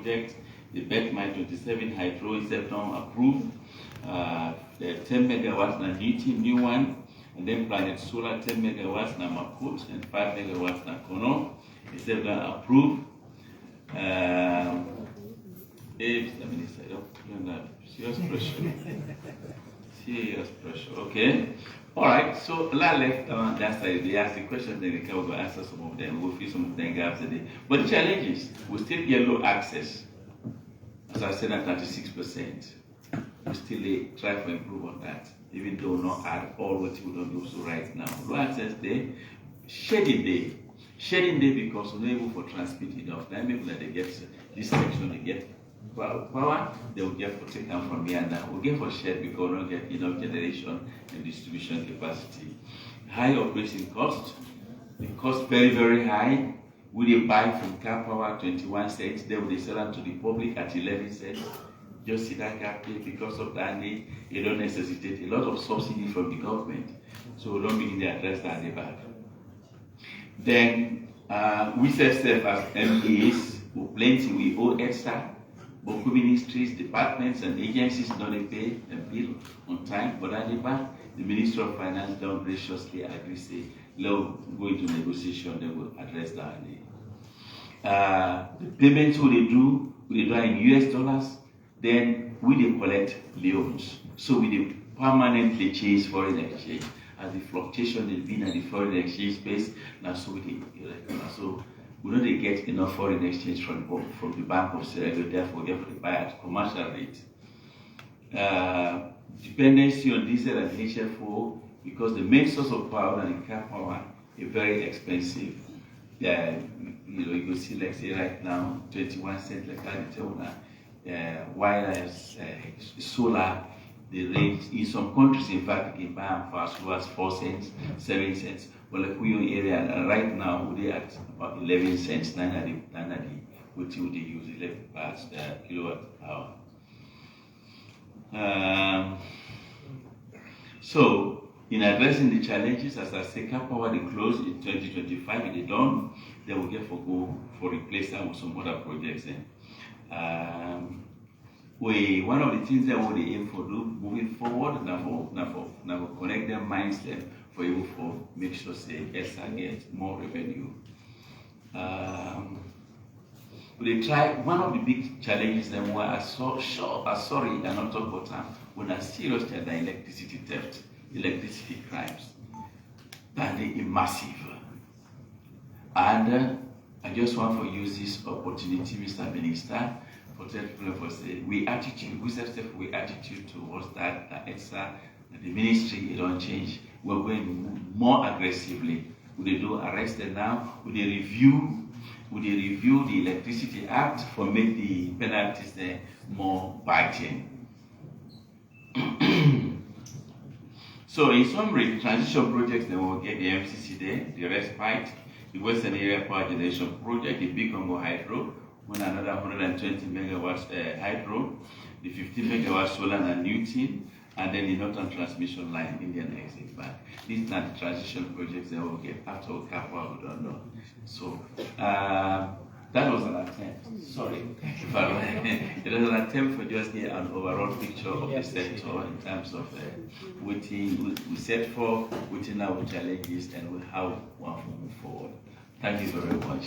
project. The Betmine 27 hydro is approved. The 10 megawatts na new one. And then Planet Solar 10 megawatts na Makut and 5 megawatts na Kono is approved. Mr. Minister, serious pressure. Serious pressure. Okay. All right. So left that side. They ask the questions, then we can answer some of them. We'll fill some of them gaps today. But the challenges, we still yellow access. As I said, at 36%. We still try to improve on that, even though not at all what we don't do so right now. Low access day, shading day. Shading day because we're not able for transmit enough. That means that they get this section, they get power, they will get for taken from here and now. We get for shared because we don't get enough generation and distribution capacity. High operating cost, the cost very, very high. We they buy from car power 21 cents, then they sell them to the public at 11 cents. Just see that gap there because of that they don't necessitate a lot of subsidy from the government. So we don't begin to address that in the back. Then we self as MPs, we plenty, we owe extra. But ministries, departments, and agencies don't pay a bill on time. But at the back, the Minister of Finance don't graciously agree, say, "Look, go into negotiation, they will address that." The payments we do in US dollars, then we they collect loans. So we they permanently change foreign exchange. As the fluctuation has been at the foreign exchange space, now so we don't get enough foreign exchange from the Bank of Sierra Leone, therefore we have to buy at commercial rate. Dependency on diesel and HFO, because the main source of power and the car power is very expensive. You can see, like say right now, 21 cents like that, wireless, solar, the rate in some countries, in fact, you can buy them for as low as 4 cents, 7 cents. But like we in area right now, we at about 11 cents, 9 which they use 11 parts kilowatt hour. So, in addressing the challenges, as I say, car power they close in 2025, if they don't, they will get go for replacement with some other projects. One of the things that we aim for do moving forward, now connect their mindset for you for make sure say ESA get more revenue. We try one of the big challenges that we are sorry and not talk about time when are serious to the electricity theft, electricity crimes. That is massive. And I just want to use this opportunity, Mr. Minister, for say we attitude towards that ESA, the ministry don't change. We're going more aggressively. We do arrest them now. We review the Electricity Act for make the penalties there more biting. So in summary, transition projects they will get the MCC there, the respite, the Western Area Power Generation Project, the Big Congo Hydro, another 120 megawatts hydro, the 15 megawatts solar and Newton, and then the Northern Transmission Line, Indian Exit Bank. These are the transition projects that will get after Okapa, we don't know. So that was an attempt. Sorry, it was an attempt for just get an overall picture of the sector in terms of what we set for, what our challenges, and how we want to move forward. Thank you very much.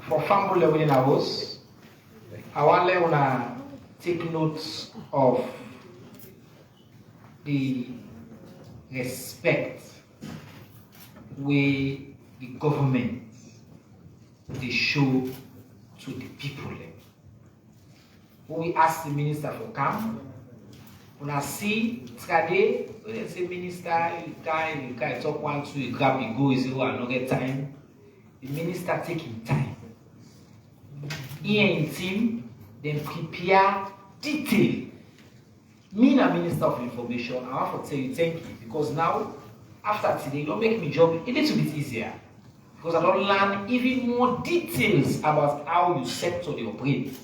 For Family Leveling Hours, I want to take notes of the respect we the government they show to the people. When we ask the minister for come, when I see today, when I say minister, you guy talk one two, you grab the go, you say, oh, I don't get time. The minister taking time. Here in team, then prepare detail. Me, a minister of information, I want to tell you thank you because now, after today, you don't make my job a little bit easier because I don't learn even more details about how you sector the operate.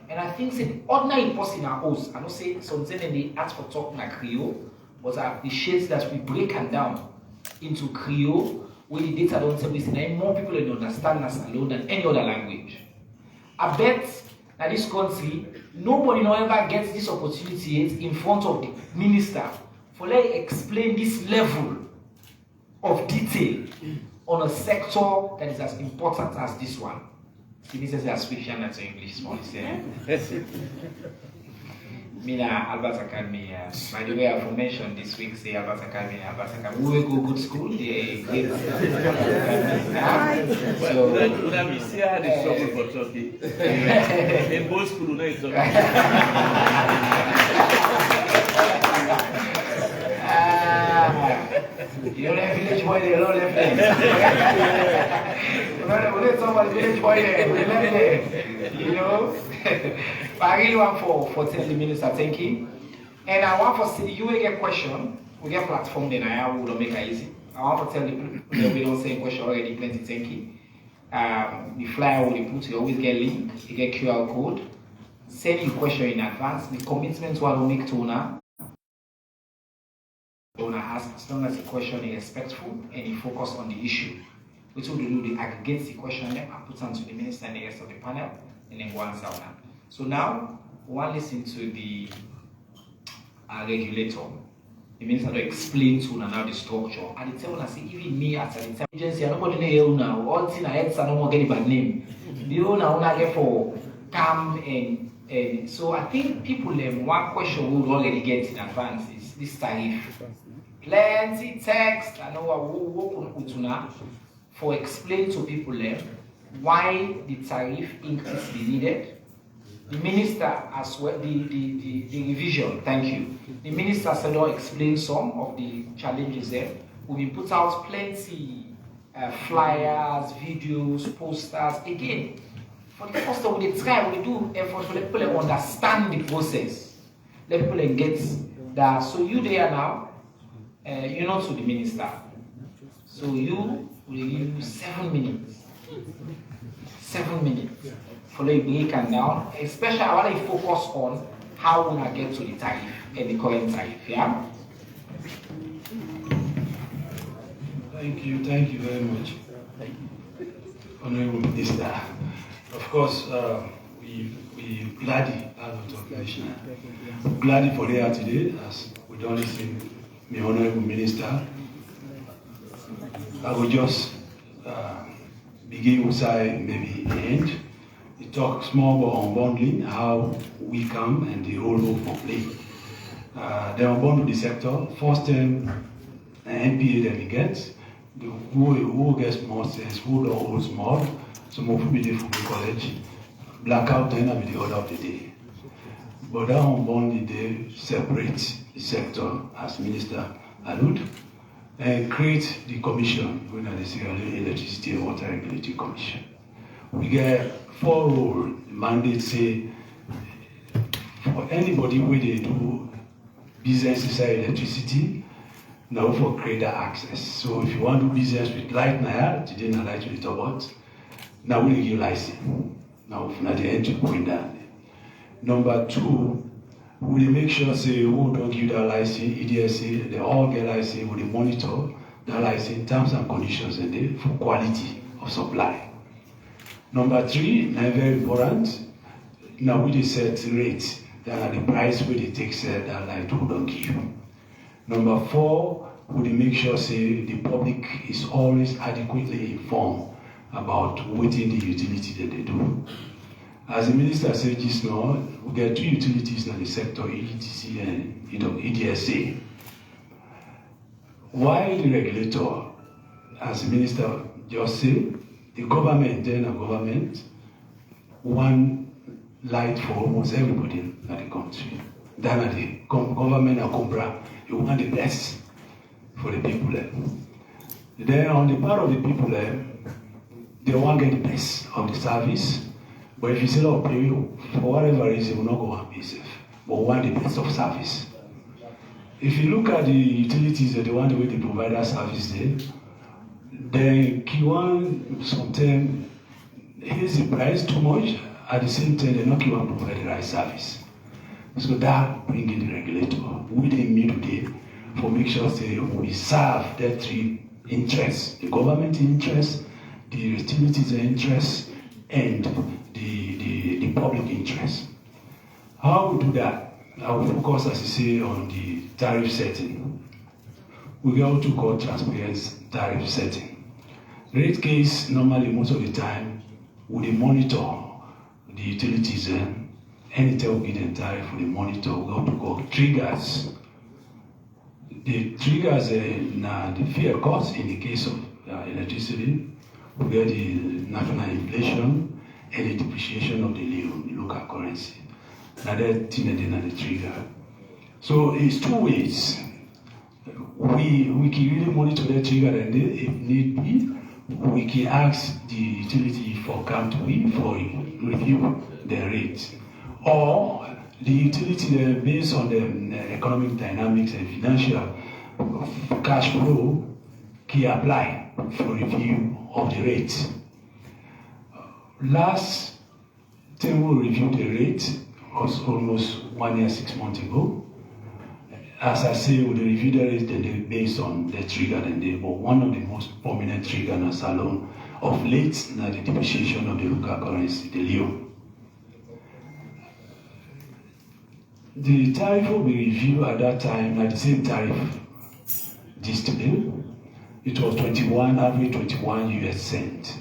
And I think the ordinary person in our house, I don't say something in the ask for talk like Creole, but I appreciate that we break it down into Creole where the data don't say this, and more people will understand us alone than any other language. I bet that this country, nobody no ever gets this opportunity yet in front of the minister for let explain this level of detail on a sector that is as important as this one. See, this is a speaking to English, small Mina Albert Academy, by the way, I've mentioned this week, say Albert Academy. We will go good school, they great. So, we see how they struggle for Turkey. In both school, no, it's okay. You don't have village boy there, don't left there. We don't talk about village boy there, we left there. You know? But I really want for tell the minister, thank you. And I want for see you will get question, we get platform then I will make it easy. I want to tell the people that we don't say question already, plenty thank you. The flyer will put, you always get link, you get QR code. Send your question in advance. The commitment will make to now. Ask as long as the question is respectful and you focus on the issue. Which will do the aggregate the question then and put onto the minister and the rest of the panel and then go answer that. So now we want to listen to the regulator. The minister to explain to now the structure. And they tell us even me as an intelligence, nobody know now. All things I had no more get a bad name. The owner get for calm and so I think people one question we would already get in advance is this tariff. Plenty text I know what for explain to people why the tariff increase be needed. The minister as well the revision, thank you. The minister said to explain some of the challenges there. We will put out plenty flyers, videos, posters again. For the first time, we try, we do effort for the people to understand the process. Let people get that. So you there now, you're not to the minister. So you will give you 7 minutes. 7 minutes. For the break and down. Especially I want to focus on how we get to the tariff and the current tariff. Yeah? Thank you very much. Honorable Minister. Of course, we gladly have a occasion. Gladly for here today, as we don't listen the Honorable Minister. I will just begin with maybe end. We talk small about unbundling, how we come and the role we play. They unbundle the sector. First time NPA that we get, who gets more sense, who holds more. Some of them be from the college, blackout then will be the order of the day. But that unbundling they separate the sector as Minister alluded and create the commission, we are the Sierraleone Electricity and Water Regulatory Commission. We get 4 role mandates say for anybody where they do business inside electricity, now for greater access. So if you want to do business with light now, today not light with the about, now we give you license. Now from the entry point down. Number 2, we make sure say who don't give that license, EDSA, they all get license, we monitor that license terms and conditions and they for quality of supply. Number 3, now very important, now we set rate that are the price where they take set that light who don't give. Number 4, we make sure say the public is always adequately informed about within the utility that they do. As the minister said just now, we get 2 utilities in the sector, ETC and EDSA. Why the regulator, as the minister just said, the government, then a government, one light for almost everybody in the country. Then the government and Cobra, you want the best for the people there. Then on the part of the people there, they want to get the best of the service. But if you say, oh, pay you, for whatever reason, we're not going to pay safe. But we want the best of service. If you look at the utilities that they want the way they provide that service there, then Q1 sometimes here's the price too much, at the same time they're not Q1 provide the right service. So that brings in the regulator. We didn't meet today for make sure say we serve that 3 interests, the government interest, the utilities interest, and the public interest. How we do that? I will focus, as you say, on the tariff setting. We go to call transparent tariff setting. Rate case, normally, most of the time, we monitor the utilities and anytime we get a tariff, we monitor, we go to call triggers. The triggers are the fear cost in the case of electricity. We get the national inflation and the depreciation of the local currency. Now that thing and the trigger. So it's two ways. We can really monitor the trigger, and if need be, we can ask the utility for country for review the rate, or the utility based on the economic dynamics and financial cash flow can apply for review of the rate. Last time we reviewed the rate was almost 1 year, 6 months ago. As I say, we review the rate and they based on the trigger, and they were one of the most prominent triggers alone of late now the depreciation of the local currency, the leo. The tariff will be reviewed at that time at the same tariff display. It was 21, average 21 US cent.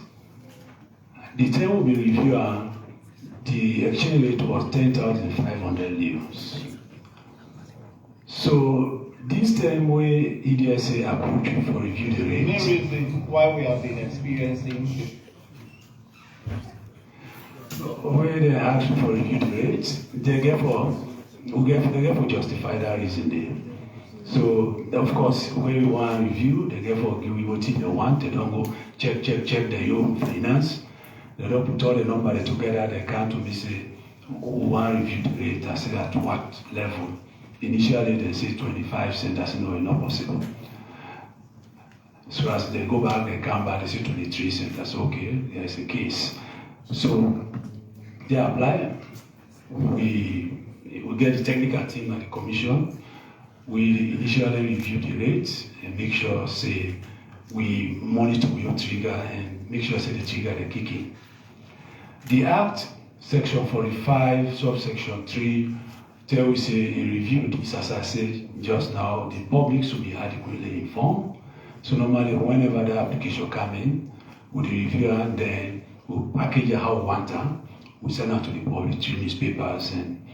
The time will be reviewed, the exchange rate was 10,500 leos. So this time where EDSA approved for review the rate. Main reason why we have been experiencing where they asked for review the rate, they gave for justify that reason there. So of course when we want to review, they give for give what they want, they don't go check their own finance. They don't put all the numbers together, they can't to me say we want to review the rate. I say at what level? Initially they say 25 cents, I say no, it's not possible. So as they go back, they come back, they say 23 cents, that's okay, there's a case. So they apply, we get the technical team at the commission, we initially review the rates and make sure, say, we monitor your trigger and make sure, say, the trigger they kick in. The Act, Section 45, subsection 3, tell we say in review this, as I said just now, the public should be adequately informed. So normally whenever the application come in, we review and then we package it how we want them. We send out to the public through newspapers and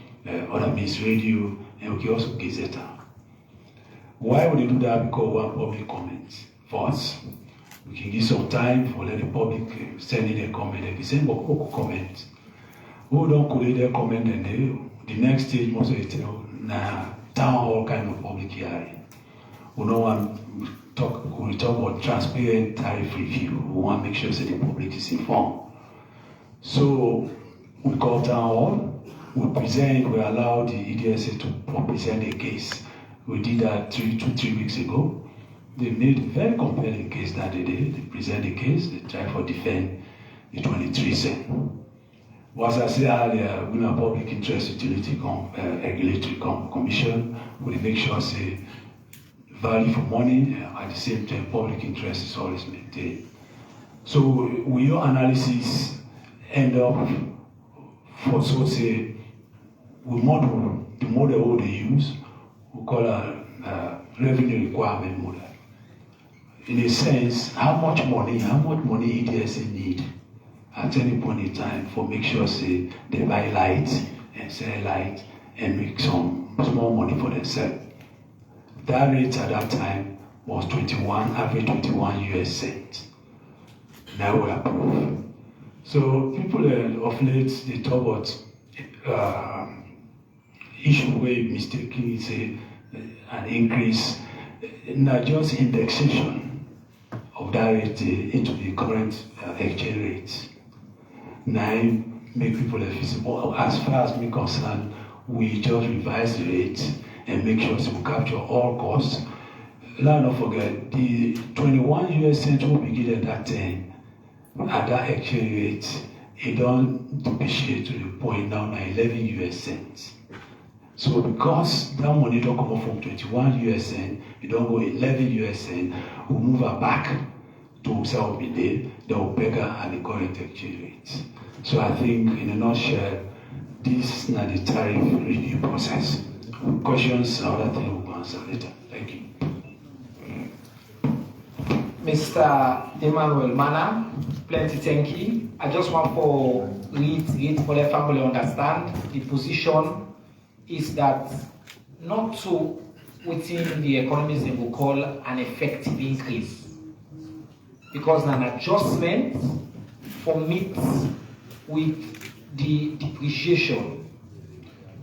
other means, radio, and we can also gazette them. Why would they do that? Because we want public comments first. We can give some time for let the public send in a comment. They can send a comment. Who don't collect their comment, and the next stage most of the time, town hall kind of public hearing. We don't want we talk about transparent tariff review. We want to make sure that the public is informed. So we call town hall, we present, we allow the EDSA to present a case. We did that 3 weeks ago. They made a very compelling case that they did. They present the case, they try to defend the 23 cents. But as I said earlier, we have public interest utility regulatory commission. We make sure say value for money, at the same time public interest is always maintained. So with your analysis end up for so say we model the model they use, we call a revenue requirement model. In a sense, how much money EDSA need at any point in time for make sure say they buy light and sell light and make some small money for themselves. That rate at that time was 21, average 21 US cents. Now we approve. So people of late they talk about issue where mistakenly say an increase, not just indexation of that rate into the current exchange rate. Now make people feasible. As far as me concerned, we just revise the rate and make sure we capture all costs. Let's not forget the 21 US cents will begin at that time. At that exchange rate, it don't depreciate to the point now 11 US cents. So because that money don't come up from 21 USN, it don't go 11 USN, we move her back to South Bide, they will peg her at the current exchange rates. So I think in a nutshell, this is not the tariff review process. Questions, other things we'll answer later. Thank you. Mr. Emmanuel Mana, plenty thank you. I just want to read for the family understand the position is that not to within the economists they will call an effective increase, because an adjustment for meet with the depreciation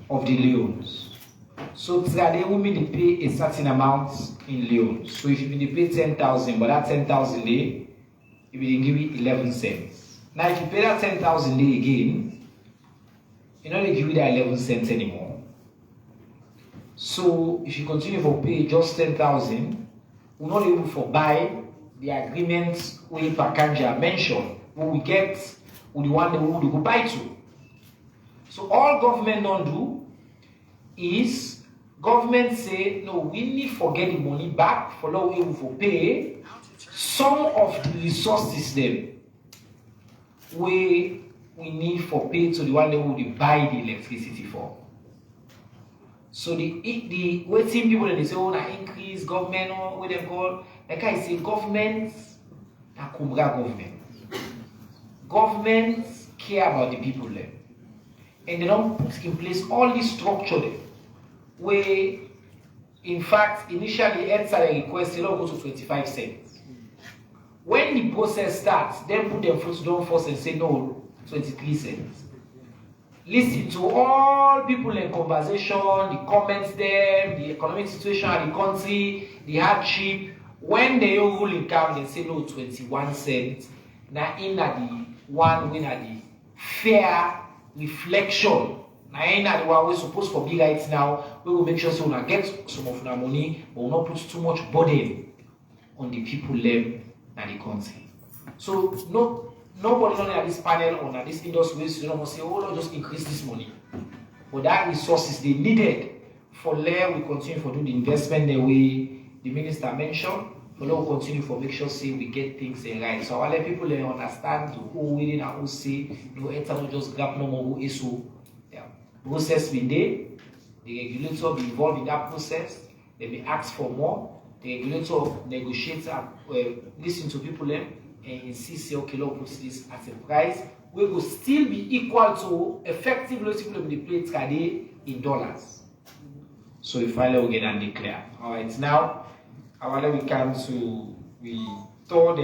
of the loans. So today women they pay a certain amount in loans. So if you pay 10,000, but that 10,000 day, it will give you 11 cents. Now if you pay that 10,000 day again, you know they give you that 11 cents anymore. So if you continue to pay just 10,000, we're not able to buy the agreements we Pakanja mentioned. What we get with the one that we will go buy to. So all government don't do is government say no, we need to get the money back for now we will pay some of the resources them we need for pay to the one that we will buy the electricity for. So the waiting people they say, oh, na increase government or what they call, like I say, government, na kumra government. Governments care about the people there. And they don't put in place all this structure there. Where, in fact, initially, head salary request, they don't go to 25 cents. When the process starts, then put their foot down first and say, no, 23 cents. Listen to all people in conversation, the comments there, the economic situation of the country, the hardship. When they all rule in come, they say no, 21 cents. Now in the one when at the fair reflection. Now in the one we're supposed to be right now, we will make sure so we get some of our money, but we'll not put too much burden on the people there and the country. So nobody on this panel or on this industry will say, oh, no, just increase this money. But that resources they needed for there we continue to do the investment the way the minister mentioned. For now we continue to make sure say we get things right. So I let people understand who within and who say no enter just grab no more who is so yeah. Process we did, the regulator be involved in that process, they may ask for more, the regulator negotiates and listen to people and insist, say, okay, let's put this at a price, we will still be equal to effective loans people will play today in dollars. So if I will get and declare. Alright, now we come to the third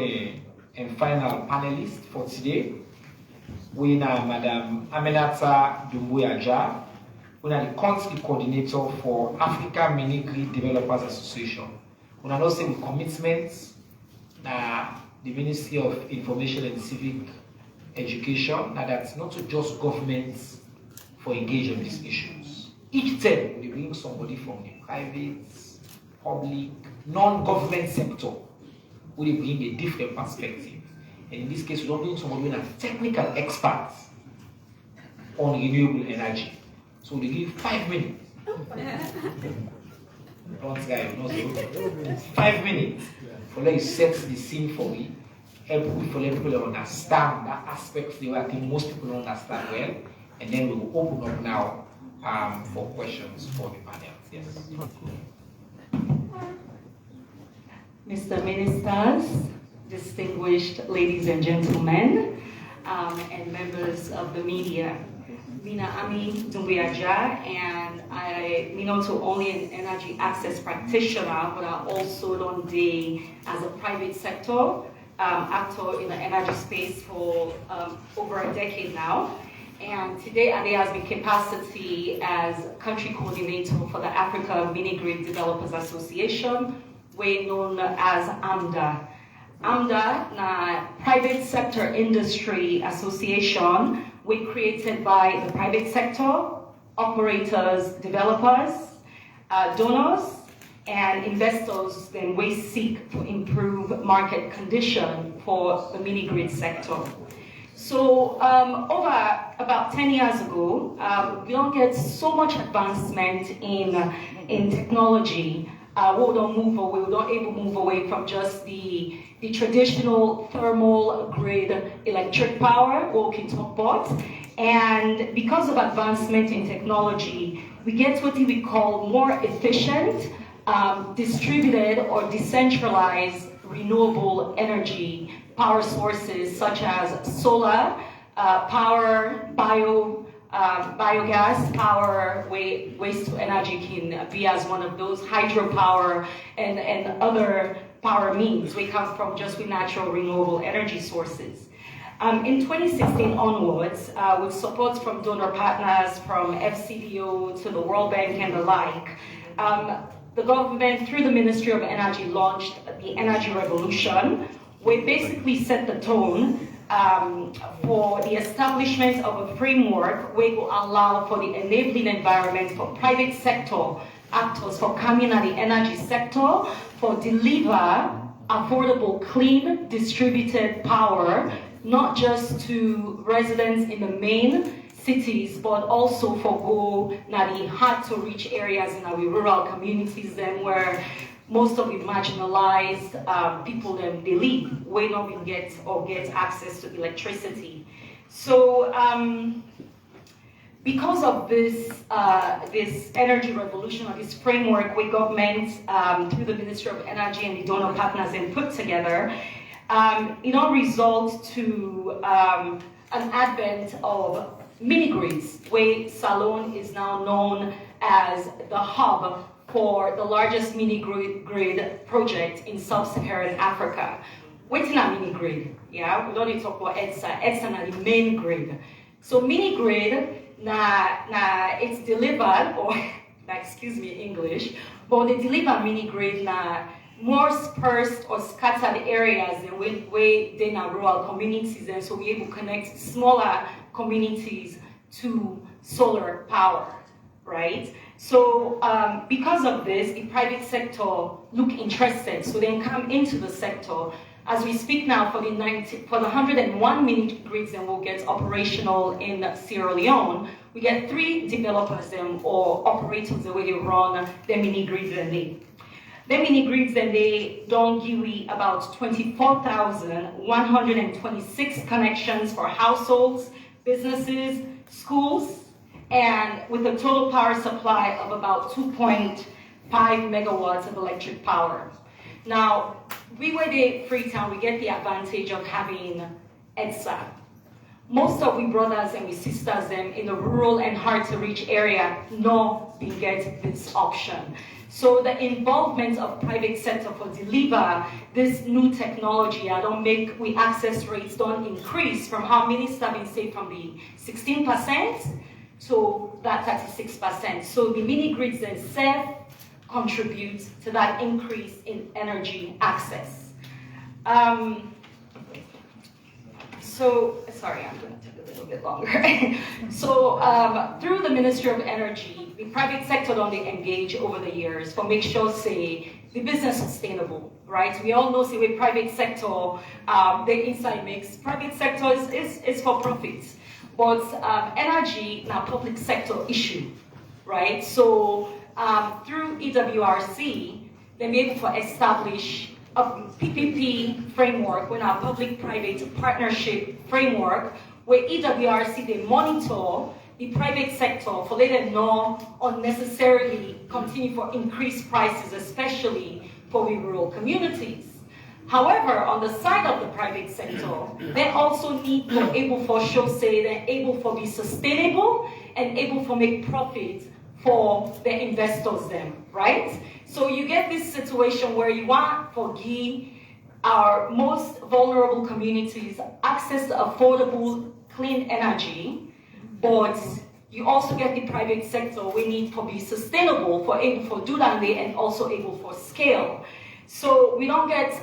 and final panelist for today. We are Madam Aminata Dumbuya-Jah, who is the country coordinator for African Mini Grid Developers Association. We are also the commitments the Ministry of Information and Civic Education, now that's not to just governments for engage on these issues. Each time we bring somebody from the private, public, non-government sector, we bring a different perspective. And in this case, we don't bring somebody who is a technical expert on renewable energy. So they give 5 minutes. Don't guy, not 5 minutes. For let you set the scene for me, help people to understand that aspect that I think most people don't understand well, and then we will open up now for questions for the panel. Yes. Mr. Ministers, distinguished ladies and gentlemen, and members of the media. Mina Ami Dumbuya-Jah, and I'm not only an energy access practitioner, but I also done day as a private sector actor in the energy space for over a decade now. And today I has been capacity as country coordinator for the Africa Mini Grid Developers Association, way known as AMDA. AMDA, na private sector industry association, we created by the private sector, operators, developers, donors, and investors. Then we seek to improve market condition for the mini grid sector. So over about 10 years ago, we don't get so much advancement in technology. We don't move away. We don't able to move away from just the traditional thermal grid electric power, or we can talk about. And because of advancement in technology, we get what we call more efficient, distributed or decentralized renewable energy power sources such as solar power, biogas power, waste to energy can be as one of those, hydropower, and other power means. We come from just with natural renewable energy sources. In 2016 onwards, with support from donor partners, from FCDO to the World Bank and the like, the government, through the Ministry of Energy, launched the Energy Revolution. We basically set the tone for the establishment of a framework which will allow for the enabling environment for private sector actors for coming at the energy sector for deliver affordable, clean, distributed power, not just to residents in the main cities, but also for go na the hard to reach areas in our rural communities then where most of the marginalized people then they live, where not we get access to electricity. So because of this this energy revolution, or this framework we government through the Ministry of Energy and the donor partners then put together, it all results to an advent of mini grids, where Salone is now known as the hub for the largest mini grid project in sub-Saharan Africa. What's in a mini grid? Yeah, we don't need to talk about EDSA. EDSA is the main grid. So mini grid, it's delivered, or excuse me, English, but they deliver mini grid more dispersed or scattered areas than where they are rural communities, and so we're able to connect smaller communities to solar power, right? So because of this, the private sector look interested, so they come into the sector. As we speak now, for the 101 mini grids that will get operational in Sierra Leone, we get 3 developers or operators the way they run the mini grids and they. The mini grids and they don't give we about 24,126 connections for households, businesses, schools, and with a total power supply of about 2.5 megawatts of electric power. Now, we were the Freetown, we get the advantage of having EDSA. Most of we brothers and we sisters in the rural and hard to reach area know we get this option. So the involvement of private sector for deliver this new technology, we access rates don't increase from how Minister been say from the 16% to that 36%. So the mini grids themselves contribute to that increase in energy access. Sorry, I'm going to take a little bit longer. So through the Ministry of Energy, the private sector don't engage over the years for make sure say the business sustainable, right? We all know say with private sector, the inside mix, private sector is for profit, but energy now public sector issue, right? So through EWRC, they're able to establish a PPP framework with our public-private partnership framework where EWRC, they monitor the private sector for let them know unnecessarily continue for increased prices, especially for the rural communities. However, on the side of the private sector, they also need to able for show say they're able for be sustainable and able for make profit for the investors them, right? So you get this situation where you want to give our most vulnerable communities access to affordable, clean energy, but you also get the private sector we need to be sustainable for able for do that and also able for scale. So we don't get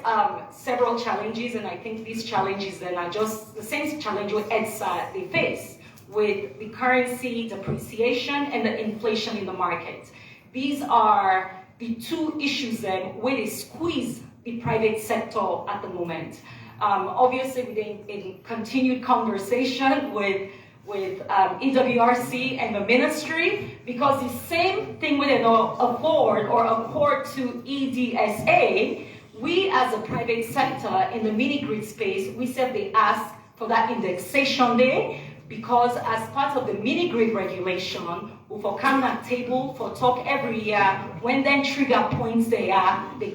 several challenges, and I think these challenges then are just the same challenge with EDSA they face with the currency depreciation and the inflation in the market. These are the 2 issues then where they squeeze the private sector at the moment. Obviously, in continued conversation with EWRC and the ministry, because the same thing with an award or accord to EDSA, we as a private sector in the mini-grid space, we said they ask for that indexation there, because as part of the mini-grid regulation, we for come that table for talk every year, when then trigger points they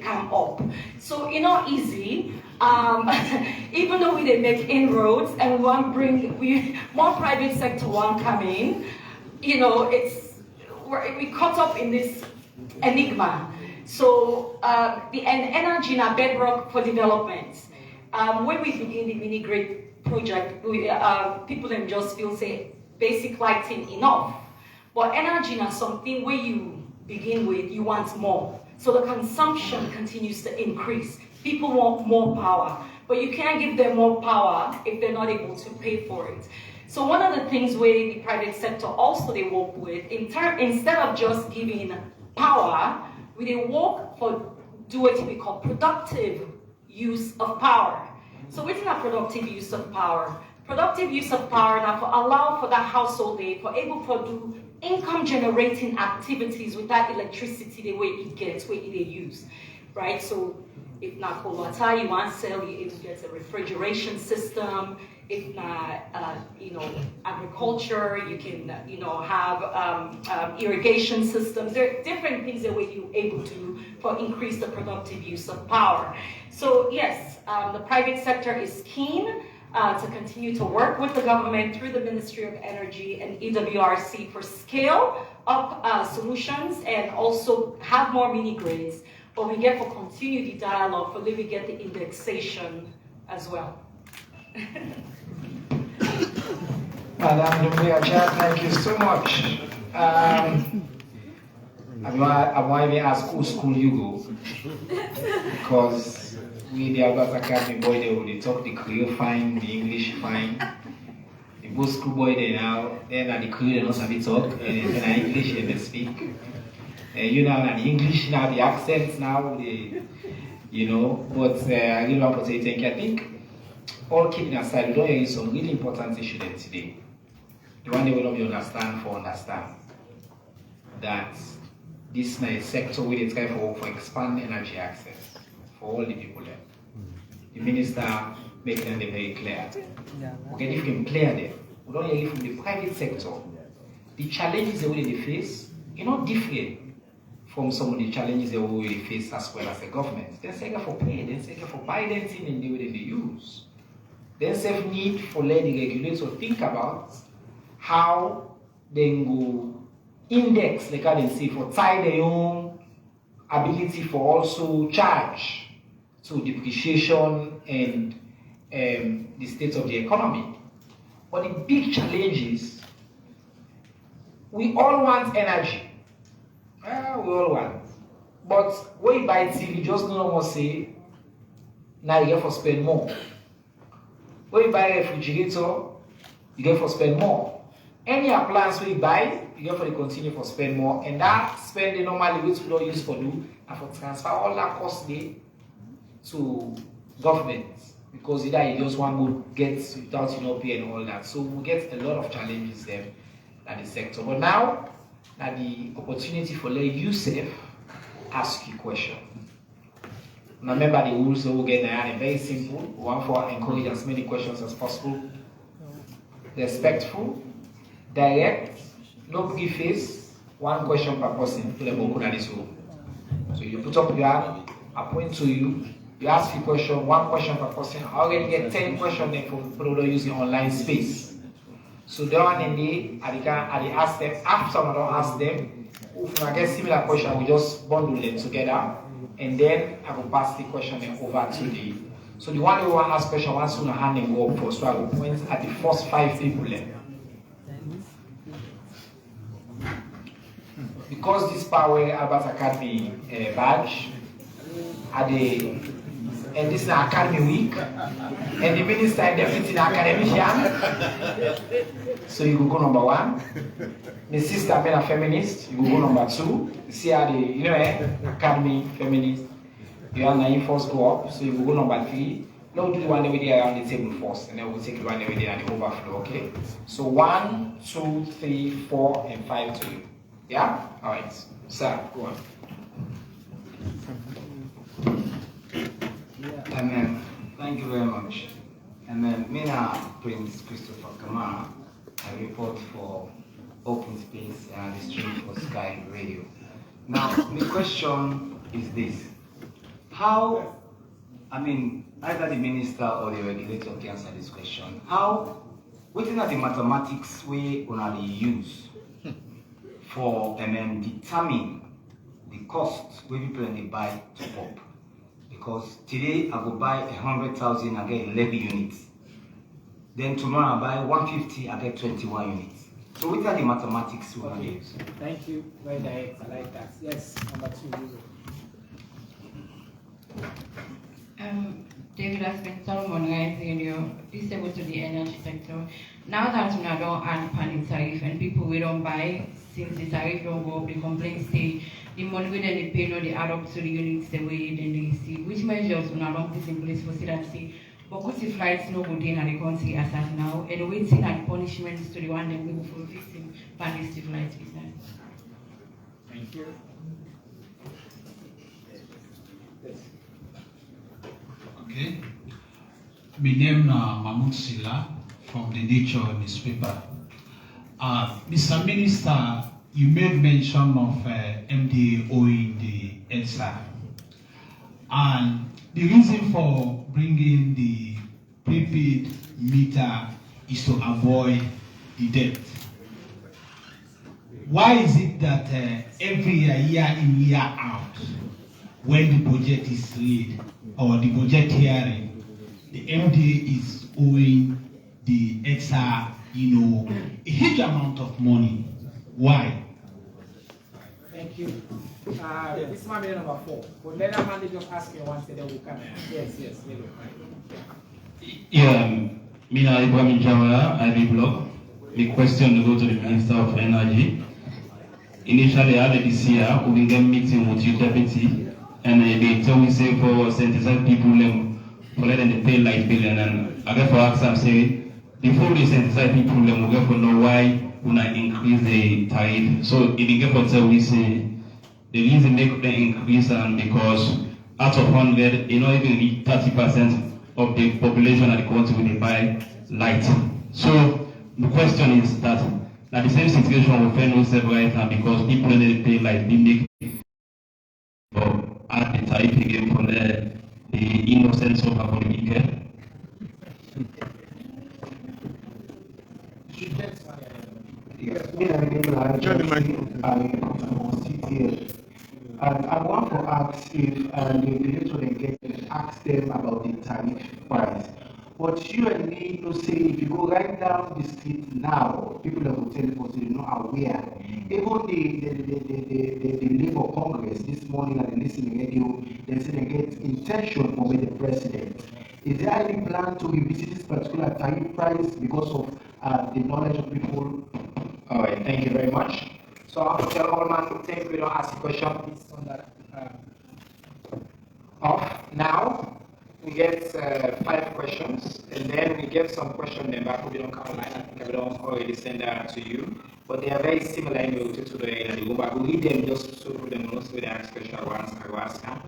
come up. So it's not easy. Even though we did make inroads and more private sector one come in, we caught up in this enigma. So the energy in our bedrock for development. When we begin the mini grid project, people then just feel say basic lighting enough, but energy is something where you begin with you want more. So the consumption continues to increase. People want more power, but you can't give them more power if they're not able to pay for it. So one of the things where the private sector also they work with, instead of just giving power, they work for do what we call productive use of power. So what's not productive use of power? Productive use of power now for allow for that household they for able to do income generating activities with that electricity the way it gets, where it they use, right? So if not cold water, you want to sell, you able to get a refrigeration system. If not, agriculture, you can, have irrigation systems. There are different things that you're able to for increase the productive use of power. So yes, the private sector is keen to continue to work with the government through the Ministry of Energy and EWRC for scale up solutions and also have more mini grids. But we get for continue the dialogue for we get the indexation as well. Madam Dumbriaja, thank you so much. I want to ask who school you go, because we the Albert Academy boy they talk the Creole fine, the English fine. The both school boy they now then at the Creole they don't have talk and in English and they speak. Now the English now the accents now they but I really want to say thank you. I think all kidding aside, we don't hear some really important issue there today. The one they will not understand that this is a sector where they try for expand energy access for all the people there. The minister making them very clear. Okay, if you can clear them, we don't hear it from the private sector. The challenges they will face are not different from some of the challenges they will face as well as the government. They're saying for pay, they're saying for buying things in the way they use. There's a need for letting the regulator think about how they go index, like I say, for tie their own ability for also charge to depreciation and the state of the economy. But the big challenge is we all want energy. We all want. But when you buy TV, just no more say, now you get for spend more. When you buy a refrigerator, you get for spend more. Any appliance we buy, you get for the continue for spend more. And that spending normally which we don't use for do and for transfer all that cost there to government. Because either you just want to get without pay and all that. So we get a lot of challenges there at the sector. But now that the opportunity for let you ask you question. Now remember the rules that we get there, very simple. We want to encourage as many questions as possible. Respectful, direct, no preface, one question per person to the book in this room. So you put up your hand, I point to you, you ask a question, one question per person. I already get 10 questions from people who are using online space. So the one in the I ask them, after I don't ask them, if I get similar question, we just bundle them together. And then I will pass the question over to the. So the one who want to ask question, once soon hand them go up first. So I will point at the first 5 people then. Because this Power Albert Academy badge, and this is an Academy week, and the minister and deputy academician. So you will go number 1. The sister being a feminist, you will go number 2. See how the Academy feminist. You and I first go up, so you will go number 3. Now do the one over there around the table first, and then we'll take the one over there and the overflow, okay? So 1, 2, 3, 4, and 5 to you. Yeah? Alright. Sir, go on. Amen. Thank you very much. Amen. Mina Prince Christopher Kamara, I report for Open Space and the stream for Sky Radio. Now, the question is this. How, either the minister or the regulator can answer this question. How, what are the mathematics we only use for determine the cost where people they buy to pop? Because today I go buy 100,000, I get 11 units. Then tomorrow I buy 150, I get 21 units. So what are the mathematics we will use? Thank you. Very direct. I like that. Yes, number 2. David has been summarizing your disabled to the energy sector. Now that we don't add panel tariff and people we don't buy, since the tariff don't go up, the complaints say the money we then pay no they add up to the units the way then they see. Which measures we don't put in place for that say, but could the flights no good in the country as of now and waiting and punishments to the one that we will for fixing panel flights business. Thank you. Okay. My name is Mahmoud Silla from the Nature newspaper. Mr. Minister, you made mention of MDA owing the EDSA. And the reason for bringing the prepaid meter is to avoid the debt. Why is it that every year in, year out, when the budget is read or the budget hearing, the MDA is owing the EDSA, a huge amount of money? Why? Thank you. This is my number 4. But let that man just ask me once, then we come. Yes, Yeah, Mina Ibrahim Jawara, IB Blog. The question to go to the Minister of Energy. Initially, early this year, we began meeting with your deputy, and they told me say for sensitize people for letting them pay light bill, and then I get for ask them say before they sensitize people, we get for know why we not increase the tariff. So it get for tell we say the reason they could increase and because out of 100, even reach 30% of the population at the country when they buy light. So the question is that now the same situation we find ourselves right now because people when they pay light, they make add the tariff again from the innocence of our weekend. And I want to ask if the regulator can ask them about the tariff price. But you and me, say if you go right down the street now, people that will tell you they're not aware. Even the Labour Congress this morning at the listening radio, they say they get intention from the president. Is there any plan to revisit this particular tariff price because of the knowledge of people? All right, thank you very much. So I'll tell all man, thank you, don't ask a question, please, on that. Off. Now, we get 5 questions, and then we get some questions then back we don't come online. I think I don't already send that to you, but they are very similar in the to the room. I will read them just so for them most of the ask question I will ask now.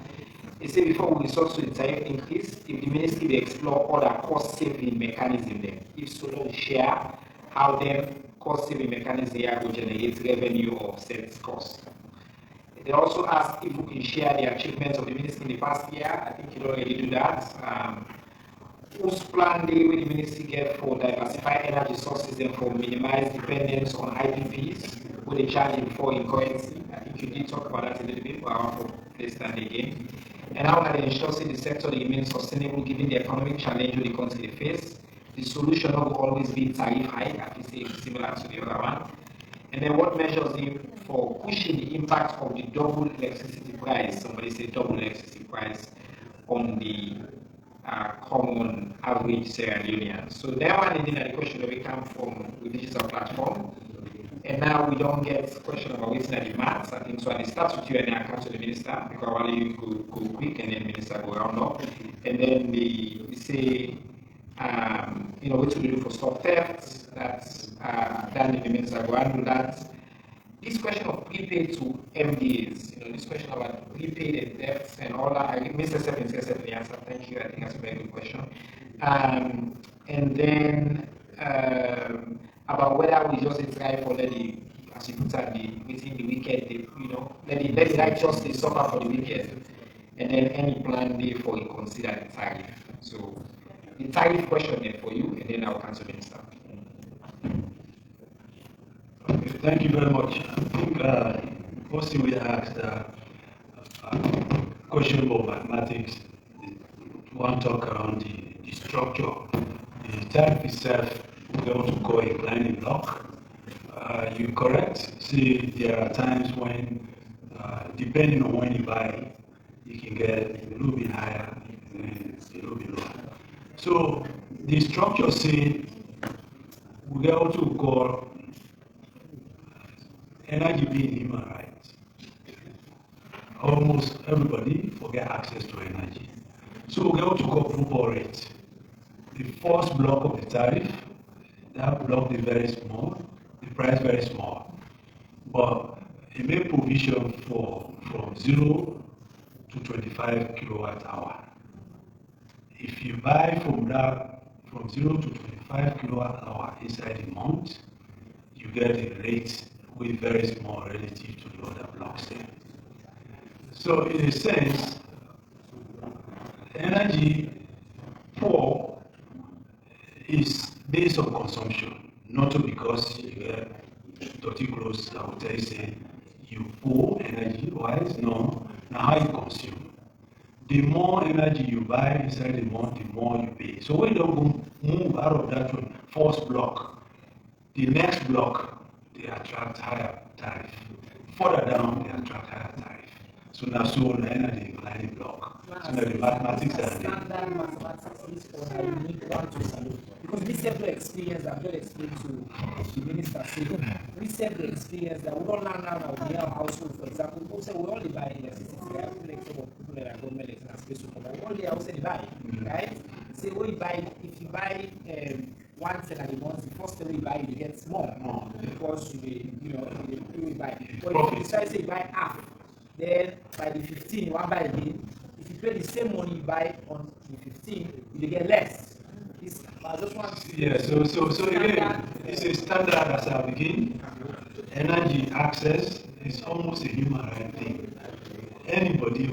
It said before we resort to the tariff increase, if the ministry will explore other cost saving mechanism then. If so, don't share how them cost saving mechanism here will generate revenue or offset costs. They also asked if we can share the achievements of the ministry in the past year. I think you already do that. Whose plan they will the ministry get for diversify energy sources and for minimize dependence on IPPs, who they charge before in currency. I think you did talk about that a little bit, but I want to place that again. And how can they ensure the sector remains sustainable given the economic challenge the country face? The solution will always be tariff hike, I think it's similar to the other one. And then what measures for pushing the impact of the double electricity price, somebody say double electricity price, on the common average Sierra Leonean. So that one is in the question that we come from the digital platform. And And now we don't get question about waiting at the maths. I think so. I start with you and then I come to the minister because I want you to go quick and then minister go round up. And then we say, what to do for stop theft. That's then the minister go handle that. This question of prepaid to MDAs, this question about prepaid and debts and all that, I think Mr. Stephens the answer. Thank you. I think that's a very good question. And then about whether we just try for let the, as you put it, within the weekend, let the righteous they suffer for the wicked, and then any plan there for you consider the tariff. So the tariff question there for you, and then I'll answer the minister. Okay, thank you very much. I think first thing we asked question about mathematics. One talk around the structure. The tariff itself, we want to call a climbing block. You're correct. See, there are times when, depending on when you buy, you can get a little bit higher and a little bit lower. So the structure say we get what we call energy being human rights. Almost everybody forget access to energy. So we get what we call global rate. The first block of the tariff, that block is very small, the price very small. But it made provision for from 0 to 25 kilowatt hour. If you buy from 0 to 25 kilowatt hour inside the month, you get a rate with very small relative to the other blocks there. So in a sense, energy poor is based on consumption, not because you get dirty clothes. I would tell you, say you poor energy wise, no, now how you consume. The more energy you buy inside the month, the more you pay. So when you don't move out of that first block, the next block, they attract higher tariff. Further down, they attract higher tariff. So now, the energy declining block. So now the mathematics are there. Standard mathematics is for a unique one to salute. Because we have the experience, I'm going to explain to the minister. We have the experience that we don't learn now in our household, for example. We say we only buy electricity. We have people that are government electricity, but we only outside buy, right? Say when you buy, if you buy once in a month, the first time you buy, you get more because you buy. But if you decide to buy half, then by the 15, you want to buy again. If you pay the same money you buy on the 15, you get less. I just want to so again, it's a standard as I begin. Energy access is almost a human right thing.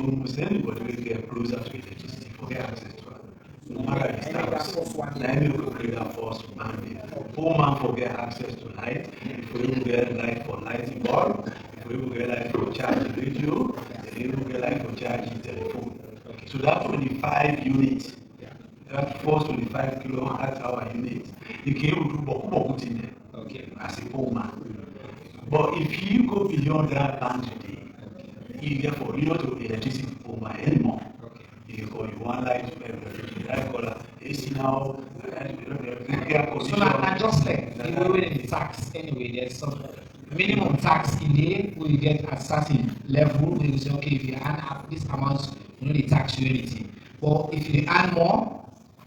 Almost anybody will get closer to electricity for get access to it. No matter the status. Let me create that first man. Poor man forget access to light. If we will get light for lighting bulb, if we will get light for charging radio, if we will get light for charging telephone. So that 25 units, that first 25 kilowatt hour unit, you can able to put in there as a poor man. But if you go beyond that boundary, you get for you not to electricity poor man anymore. You go, you want light, color, AC now, so now just like the way in the tax anyway, there's some minimum tax in there where you get a certain level where you say, okay, if you earn up this amount, they tax you anything. But if you earn more,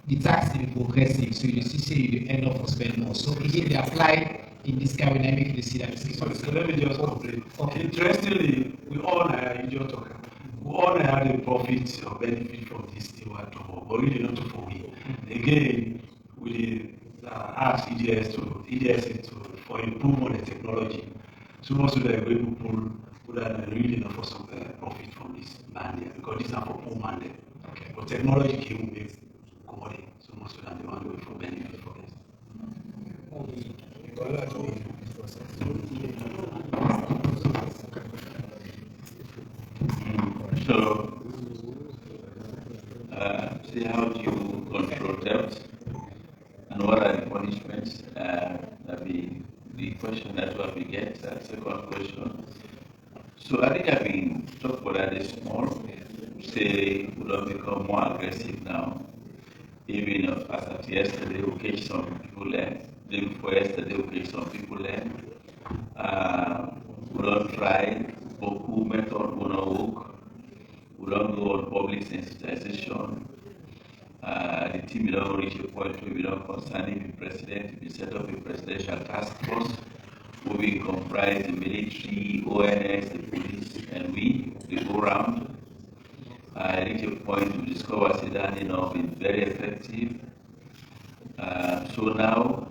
the tax will be progressive, so you see you end up spending more. So again, they apply in this kind of dynamic, you see that. So let me just complete. Okay. Interestingly, we all had a profit or benefit from this thing, but really not for me. Again, we ask EDS for improvement in technology. So most of the people would have really not for some profit from this man because this is not for poor man. Okay. But technology came with commodity, so most of them they want to wait for benefit for this. So, see how do you control theft and what are the punishments? That be the question that we get. Second question. So I think I've been talking about that this small. Say we don't become more aggressive now. Even as of yesterday, we catch some people there. Day before yesterday, we catch some people there. try beaucoup method work. We don't go on public sensitization. The team will not reach a point where we don't concerning the president. We set up a presidential task force where we comprise the military, ONS, the police, and we go around. Reach a point to discover Sudan is very effective. So now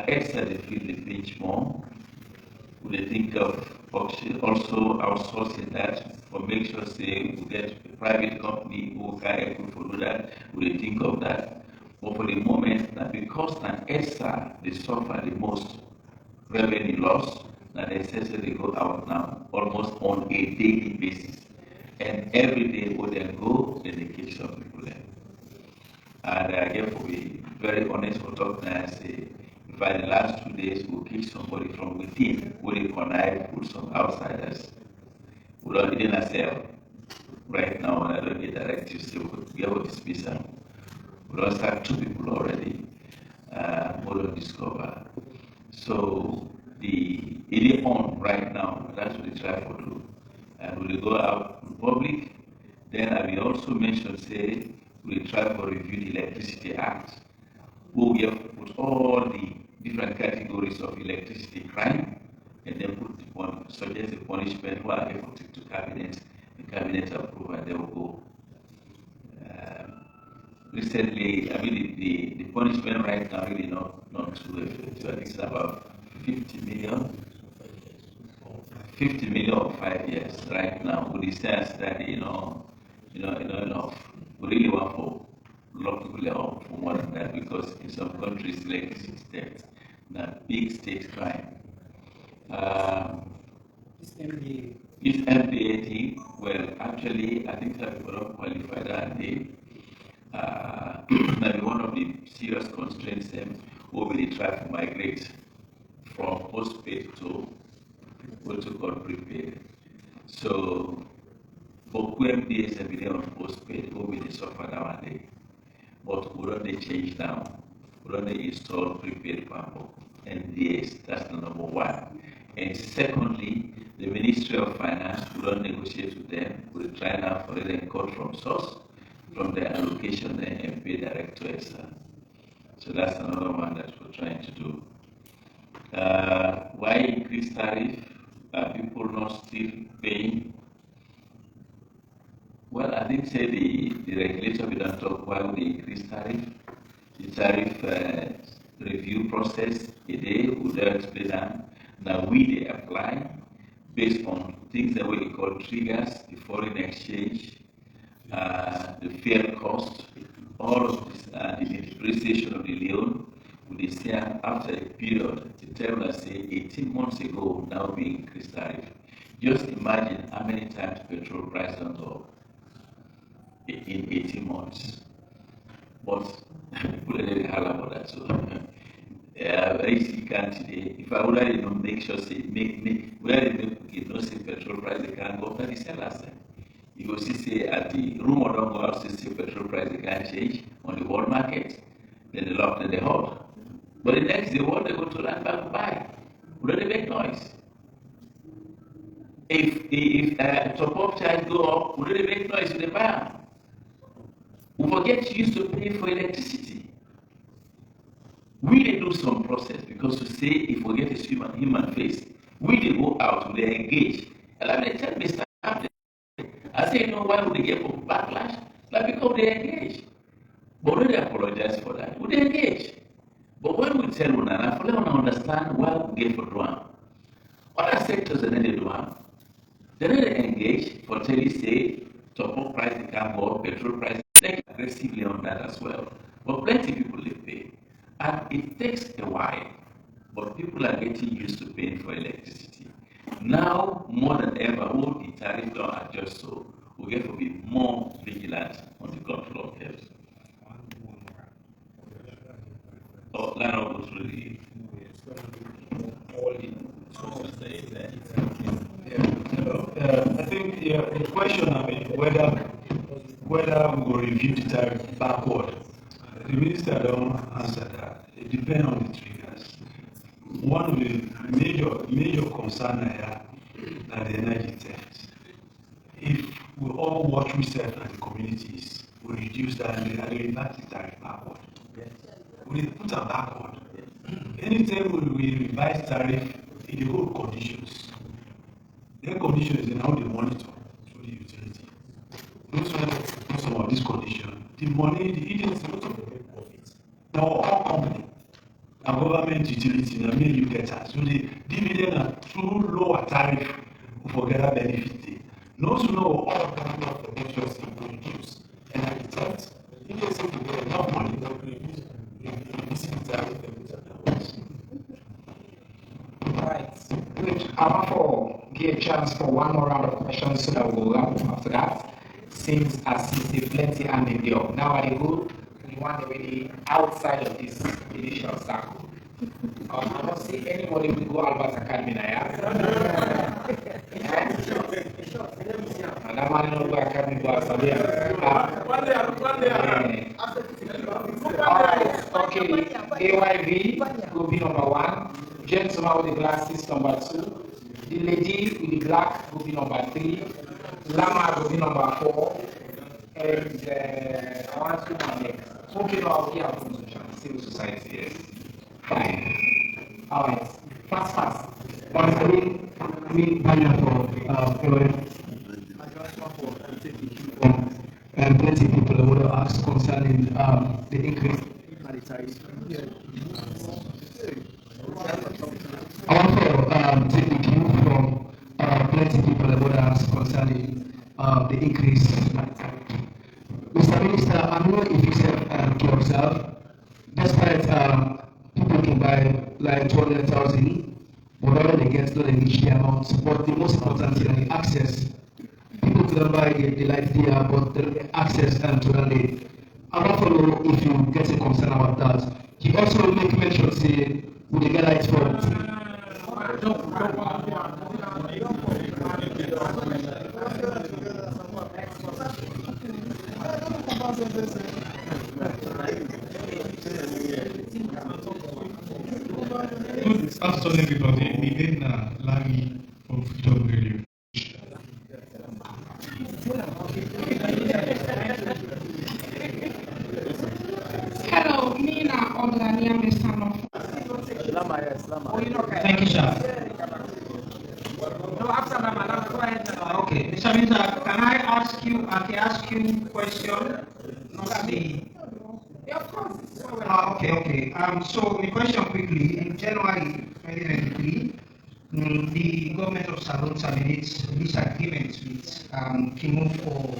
extra they feel the pinch more. We think of also outsourcing that for make sure say we get a private company who can follow that. We think of that. But for the moment, because extra they suffer the most revenue loss, that they essentially go out now almost on a daily basis. And every day when they go, then they kill some people there. And again, for be very honest for talk now, say, by the last 2 days, we'll kill somebody from within, we connive with some outsiders. We don't need a cell. Right now, I don't get directives, so we'll be able to dismiss them. We don't start 2 people already, we don't discover. So, it is on right now, that's what we try to do. And we will go out in public. Then I will also mention, say, we will try to review the Electricity Act, where we have put all the different categories of electricity crime, and then suggest a punishment where I put it to cabinet, the cabinet approve, and they will go. Recently, I mean, the punishment right now really not too effective. I think it's about 50 million. 50 million or 5 years right now. With the sense that we really want for a lot of people for more than that, because in some countries like this state, that big state crime. This MPA thing, well, actually, I think that people don't qualify that day. Maybe one of the serious constraints will be the try to migrate from postpaid to what you call prepaid. So, for QMPs have been on postpaid, we will suffer nowadays. But we don't change now. We don't install prepaid bundle. And yes, that's the number one. And secondly, the Ministry of Finance, we don't negotiate with them. We try now for them cut from source, from their allocation, and pay direct to us. So that's another one that we're trying to do. Why increase tariff? People not still paying? Well, I think say the regulator will not talk why we increase tariff. The tariff review process, they would explain that. Now they apply based on things that we call triggers, the foreign exchange, the fair cost, all of this, the depreciation of the loan. They say after a period, the tell us say 18 months ago, now we increased tariff. Just imagine how many times petrol price don't go up in 18 months. But people didn't have about that. So very easy can today. If I would have make sure say make where they make no say petrol price they can't go up, they sell us. You go see say at the rumor don't go out say petrol price they can't change on the world market, then they lock and they hold. But the next day, what they go to land back buy, would they make noise? If top-up charge go up, would they make noise with the buy? We forget you used to pay for electricity. We they do some process because to say if we get a human face, we they go out, they engage. And I tell Mr. I say, why would they get backlash? Like because they engage. But we they apologize for that. Would they engage? But when we tell one another, we don't understand why we get for doing. Other sectors they need to do. They need to engage for tell you say top-up price they can go up, petrol price they aggressively on that as well. But plenty people they pay. And it takes a while. But people are getting used to paying for electricity. Now more than ever, all the tariff don't adjust, so we get to be more vigilant on the control of health. Line up through the I think the question, whether we will review the tariff backward, the minister don't answer that. It depends on the triggers. One of the major concern I have utilities, we reduce that and they revert the tariff backward. We put them backward. Anytime we revise tariff, it will hold conditions. Their conditions is now they monitor through the utility. Those some of these conditions, the money, the agency also make profit. Now all company, and government utility, now make you get us. So the dividend are through lower tariff for greater benefit. No sooner all kind of protections can be reduced. And at the time, if they say to get enough money, they will reduce the tariff. Right. Good. I want to give a chance for one more round of questions so that we'll wrap up after that. Since I see plenty and in the up. Now I go to the one already outside of this initial circle. I don't see anybody who go Albert Academy now. And that man don't go Academy go Sabia. Alright, okay. AYV will be number 1. Gentleman with the glasses number 2. The lady with the black will be number 3. Lama will be number 4. And I want to do my next. Okay, no, I'll be out from civil society, yes. Fine. Alright. Fast. Once again, we banner for and plenty of people would have asked concerning the increase. I want to take the cue from plenty of people that would have asked concerning the increase. Mr. Minister, I'm not if you said to observe, despite people can buy like 200,000, but all they get don't reach the amount. But the most important thing is the access. People couldn't buy the light there, but the access to the lane. I want to know if you get a concern about that. He also make mention say we get lights for it. Good afternoon, everybody. Again, Larry from Freedom Radio. Hello, Nina Olania, Mr. Thank you, sir. No, after Lama, go ahead. Okay, Mr. Minister, can I ask you a question? Not the. Yeah, of course. Okay. So the question quickly, in January 2023, the government of Salon terminates this agreement with Kimo for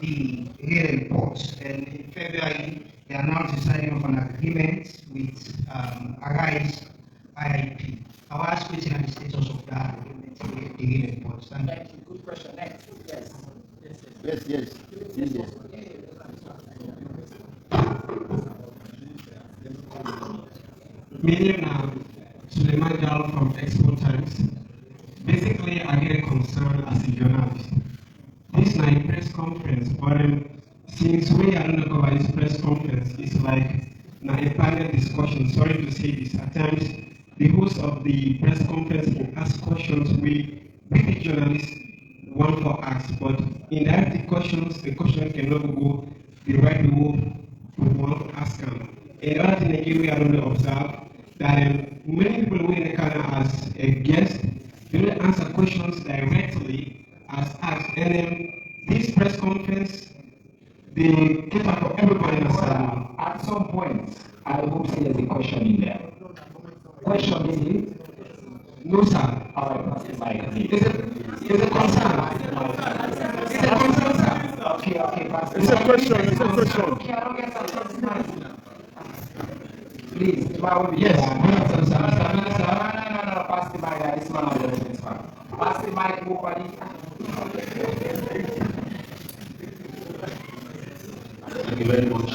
the rail reports, and in February they announced the signing of an agreement with Arise IIP. I was asking the status of that agreement, the rail reports. Thank you. Good question. Next. Yes. My name is Suleiman Jal from Expo Times. Basically, I get a concern as a journalist. This is a press conference, but since we are not cover this press conference, it's like a panel discussion. Sorry to say this. At times, the host of the press conference can ask questions we the journalists want to ask, but in that the question cannot go the right way we want to ask them. And other thing again, we are only observe that many people who in the Canada as a guest, they don't answer questions directly as asked. And then this press conference, they cater for everybody in the salon. At some point, I hope there's a question in there. Question is it? No, sir. All right, pass the mic. It's a concern. It's a concern, sir. Okay, pass the It's a mic. question. Okay, I don't get that. Please, Yes. No, pass the mic. This man has the pass the mic, nobody. Thank you very much.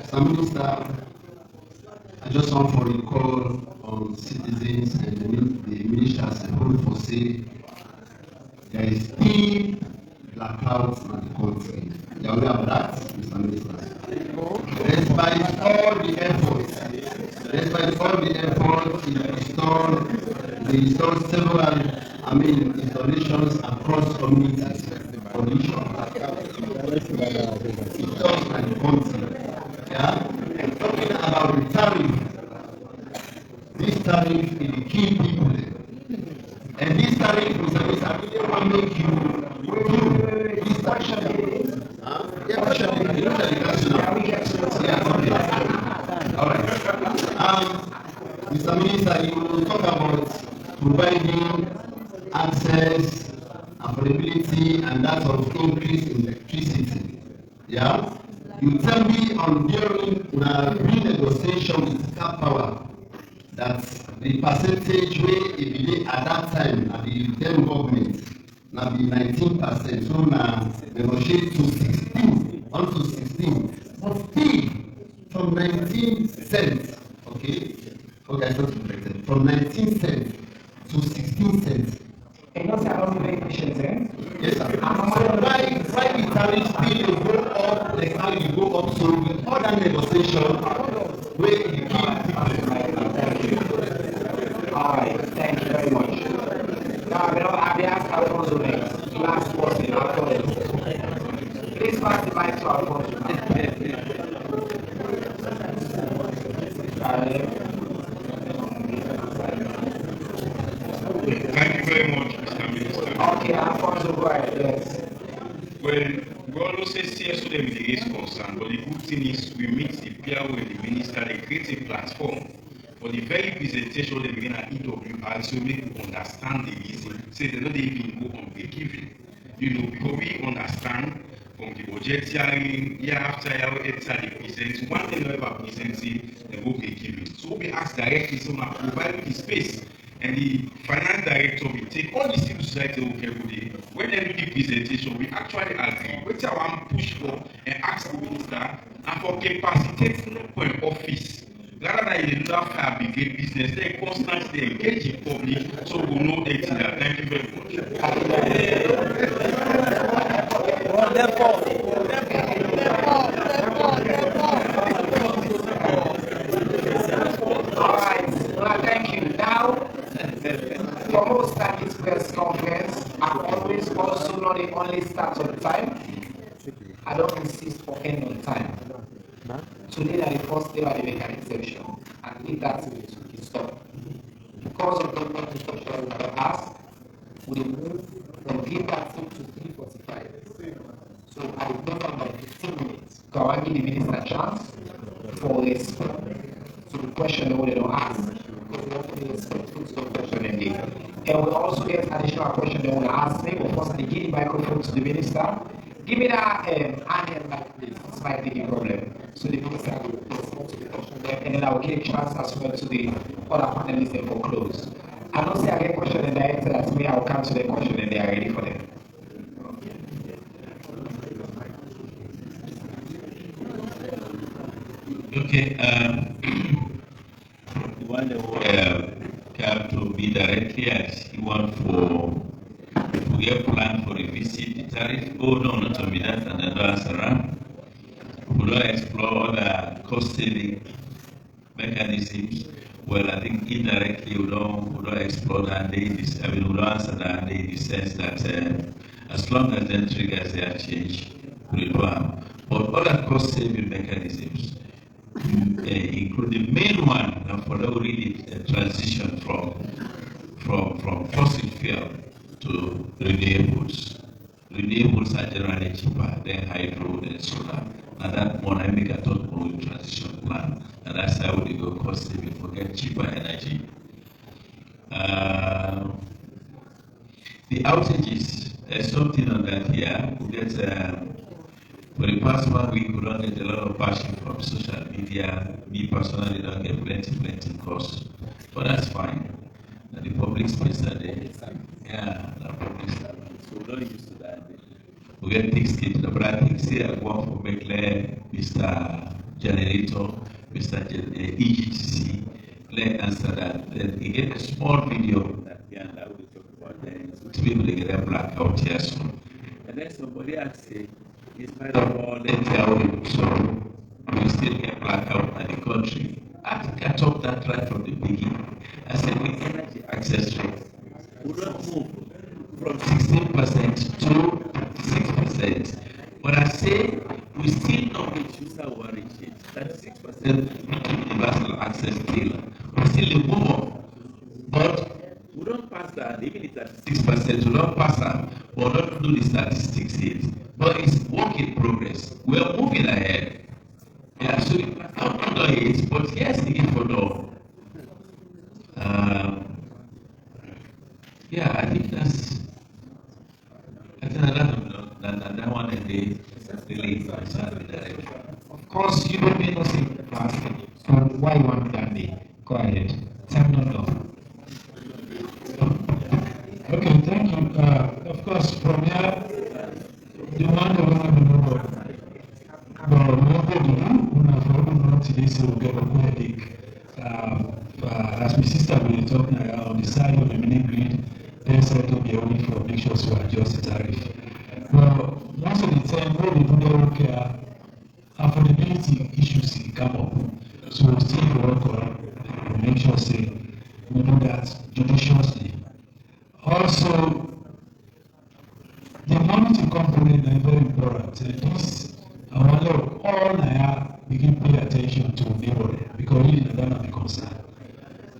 Mr. Minister, I just want to recall on citizens and the minister as a whole for saying there is still blackouts in the country. You are aware of that, Mr. Minister? Despite all the efforts, they installed several installations across communities for the issue of sectors and country. Yeah? And talking about the tariff, this tariff is the key people. And this tariff is really will make you do this question. Yeah, question. All right. Mr. Minister, you will talk about providing access, affordability, and that of increase in electricity. Yeah? You tell me during renegotiation with Cap Power that the percentage where it be at that time at the then government now be 19%, so now negotiate to 16, on to 16, but still from 19 cents, okay, I thought you corrected, from 19 cents to 16 cents. And not about the patients, eh? Yes, sir. So why the tariff still go up, the tariff go up, so with all that negotiation, where you keep people. Thank you. All right, thank you very much. Now, I'll be asked Alfonso next. Last person, Alfonso. Please pass the mic to Alfonso. Thank you very much, Mr. Minister. Okay, Alfonso, go ahead, yes. Well, we always say CSO them with the raise concern, but the good thing is we meet the peer with the minister, they create a platform for the very presentation they begin at EWR so we understand the reason. Say they don't even go on break-even. Because we understand from the budget hearing, year after year, they present. One thing they ever presenting, they go break-even. So we ask directly, so now provide the space. And the finance director will take all the civil society okay, when they do the presentation, we actually agree. Which I want to push for and ask the minister and for capacitating point office. Rather than in the fire brigade business, they constantly engage in public, so we know anything that. Thank you very much. All right, well, thank you. Now, for most at this press conference, I'm always also not the only start on time. I don't insist for end on time. Today is the first day where they make an exception, and if that's it, we stop. Because of the instruction we have asked, we move from 3:30 to 3:45. So I will go from 15 minutes. So I want to give the minister a chance for response to the question that they don't ask. Because we want to be respectful to the question they give. And we also get additional question they want to ask me, but first I give the microphone to the minister. Give me that handheld mic, please. This might be the problem. So the minister will respond to the question there, and then I will give a chance as well to the other panelists for close. I don't say I get question and they answer that to me, I will come to the question and they are ready for them. Okay, the one that come to me directly as you want to get plan for a visit the tariff. Oh no, not to me, that's another answer. We don't explore the cost saving mechanisms. Well, I think indirectly we don't explore that. We don't answer that in the sense that as long as the triggers they are changed, we don't have. But other cost saving mechanisms, including the main one for really transition from fossil fuel to renewables. Renewables are generally cheaper than hydro and solar. And that one I make a total transition plan. And that's how we go cost saving for get cheaper energy. The outages, there's something on that here. We get for the past 1 week, we don't get a lot of bashing from social media. Me personally don't get plenty calls. But that's fine. The public space are there. Yeah, the public space. So we're not used to that. We get things kept. But I think say I go on for Mekle, Mr. Generator, Mr. EGTC, let answer that. Then you get a small video that here and that we talk about then. So people they get a blackout here soon. And then somebody asked say, in spite of all the theory, so we still get blackout in the country. I think I talked that right from the beginning. I said with energy access rate, we don't move 6% universal access still. We still move up. But we don't pass that, even if that's 6%, we don't pass that. We don't do the statistics yet. But it's work in progress. We're moving ahead. Yeah, so I'm not done yet, but yes, again for the yeah, I think that's that one that they really Of course, you don't need nothing plastic. So why you want that day? Go ahead. Time not up. Okay, thank you. Of course, from here, the one that we have to know about not today, so we get a good headache. As my sister will talk now on the side of the mini grid, they said to be only for make sure to adjust the tariff. Well, most of the time, what we do there, okay, affordability issues come up. So we still work on make sure say we do that judiciously. Also, the monitoring component is very important. This, I want to all Naya begin pay attention to neighbor because really that not be concerned.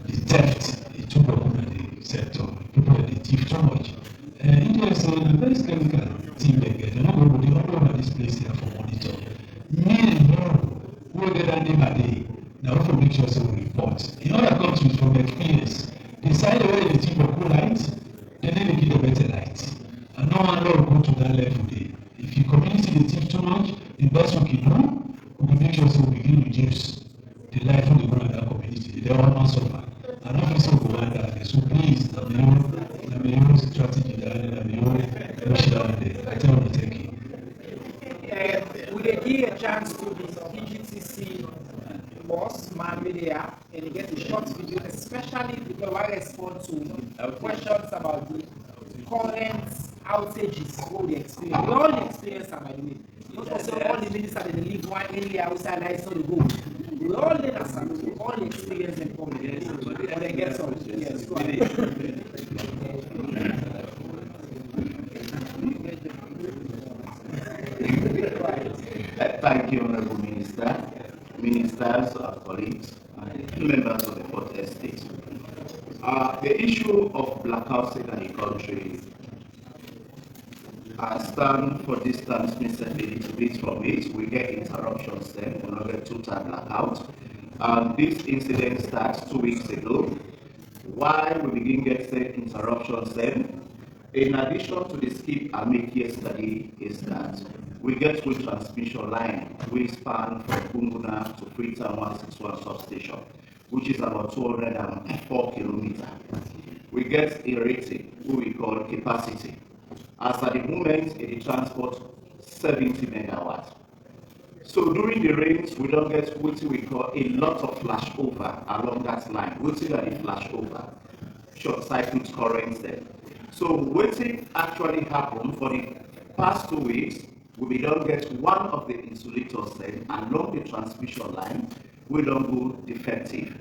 The theft, the too in the sector, people they thief too much. India is a very skeptical team they get. They're not going to all over this place here for monitor. Me and you, who get that name a day, now also make sure we report. In other countries, from experience, they decide where the thief will go light, then they give a better light. And no one will go to that level there. If your community they thief too much, the best we can do, we can make sure we begin to reduce the life of the people in that community. They all not suffer. And obviously we want that. So please, the main strategy that the main I tell you, thank you. We give a chance to the PGTC boss, man, there, and he get a short video, especially because I respond to questions about the current outages, what we experience. We all experience them, by the way. Not also all the ministers that live one area outside, I saw the go. We all live as we all experience them probably. And they get some. Yes, go ahead. Thank you, Honorable Minister, ministers, colleagues, and members of the Fourth Estate. The issue of blackouts in the country, I stand for this transmission a little bit from it. We get interruptions then, we not get total blackout. This incident starts 2 weeks ago. Why we begin getting interruptions then? In addition to the skip I made yesterday, is that we get to transmission line we span from Bunguna to Freetown 161 substation, which is about 204 kilometers. We get a rating, what we call capacity. As at the moment, it transports 70 megawatts. So during the rains, we don't get what we call a lot of flashover along that line. What is a flashover? Short circuit currents there. So what actually happened for the past 2 weeks, we don't get one of the insulators then along the transmission line, we don't go defective.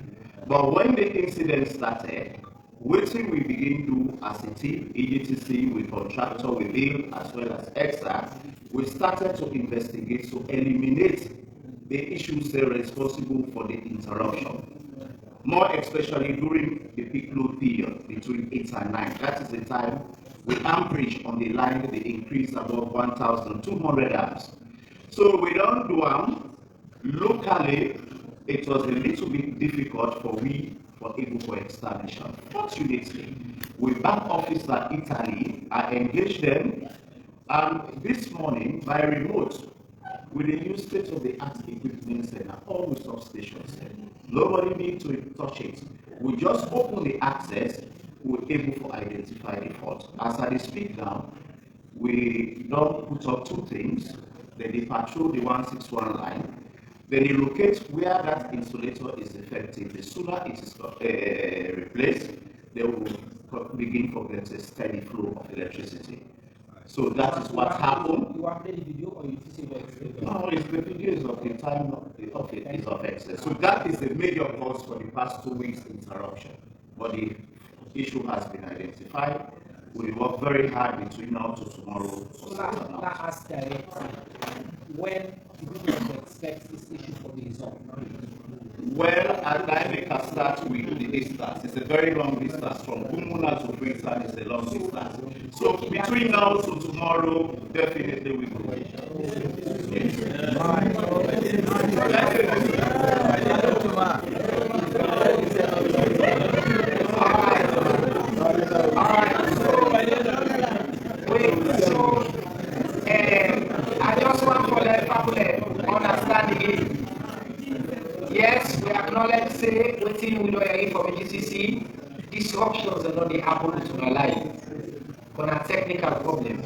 But when the incident started, what we begin to do as a team, EGTC, with contractor, with bill, as well as EXA, we started to investigate to eliminate the issues that are responsible for the interruption. More especially during the peak load period between 8 and 9. That is the time with amperage on the line, they increase above 1,200 amps. So we don't do locally, it was a little bit difficult for able for establishment. Fortunately, with back office at Italy, I engaged them, and this morning by remote, with the new state-of-the-art equipment center, all the substations. Nobody needs to touch it. We just open the access, we're able to identify the fault. As I speak now, we don't put up two things. Then they patrol the 161 line. Then they locate where that insulator is effective. The sooner it is replaced, they will begin to get a steady flow of electricity. So that is what happened. You have played the video or you see the experience? No, it's the videos of the time of it is of excess. So that is the major cause for the past 2 weeks interruption. But the issue has been identified. We work very hard between now to tomorrow. So let's ask directly, when do you expect this issue to be resolved? Well, I make a start with the distance. It's a very long distance. From Bumuna to Freetown is a long distance. So between now to tomorrow, definitely we will. I just want for the public understanding. Yes, we acknowledge, say, waiting we know for GCC, disruptions are not the happen to our life. But a technical problem.